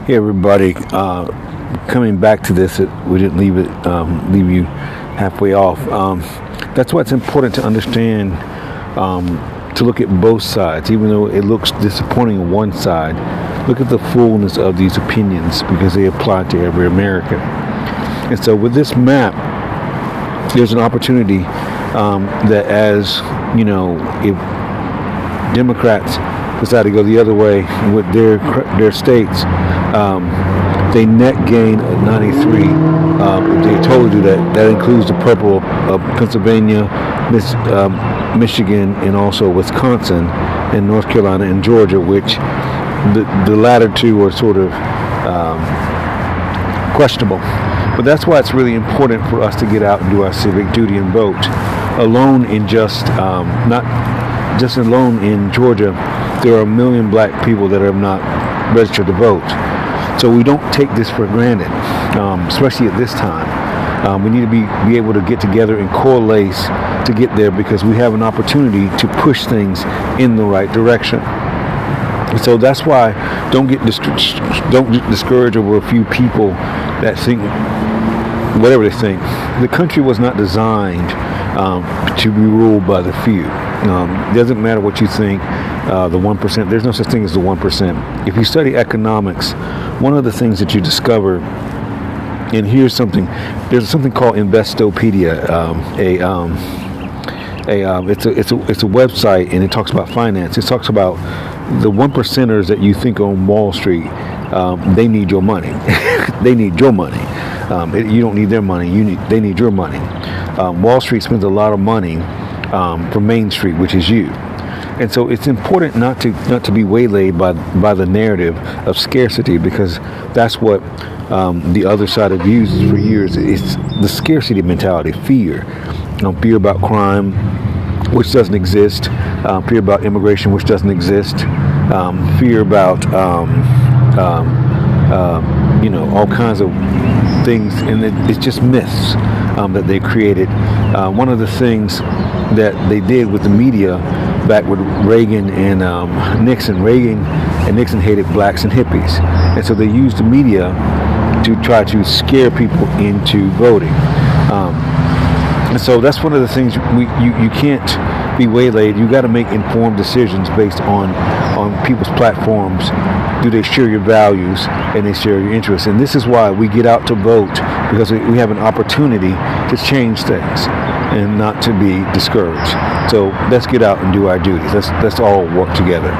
Hey everybody, coming back to this, we didn't leave you halfway off. That's why it's important to understand, to look at both sides, even though it looks disappointing on one side. Look at the fullness of these opinions because they apply to every American. And so with this map, there's an opportunity that, as you know, if Democrats decide to go the other way with their states, they net gain 93. They totally do that. That includes the purple of Pennsylvania, Michigan, and also Wisconsin, and North Carolina and Georgia, which the latter two are sort of questionable. But that's why it's really important for us to get out and do our civic duty and vote. Alone in not just alone in Georgia, there are 1 million black people that are not registered to vote. So we don't take this for granted, especially at this time. We need to be able to get together and coalesce to get there because we have an opportunity to push things in the right direction. And so that's why don't get discouraged over a few people that think whatever they think. The country was not designed to be ruled by the few. It doesn't matter what you think. The 1%, there's no such thing as the 1%. If you study economics, one of the things that you discover, and there's something called Investopedia. It's a website, and it talks about finance. It talks about the 1%ers that you think on Wall Street. They need your money. They need your money. You don't need their money. They need your money. Wall Street spends a lot of money for Main Street, which is you. And so it's important not to be waylaid by the narrative of scarcity, because that's what the other side have used for years. It's the scarcity mentality, fear. Fear about crime, which doesn't exist. Fear about immigration, which doesn't exist. Fear about all kinds of things, and it's just myths that they created. One of the things that they did with the media back with Reagan and Nixon. Reagan and Nixon hated blacks and hippies, and so they used the media to try to scare people into voting. And so that's one of the things you can't be waylaid. You got to make informed decisions based on people's platforms. Do they share your values and they share your interests? And this is why we get out to vote, because we have an opportunity to change things and not to be discouraged. So let's get out and do our duties. Let's all work together.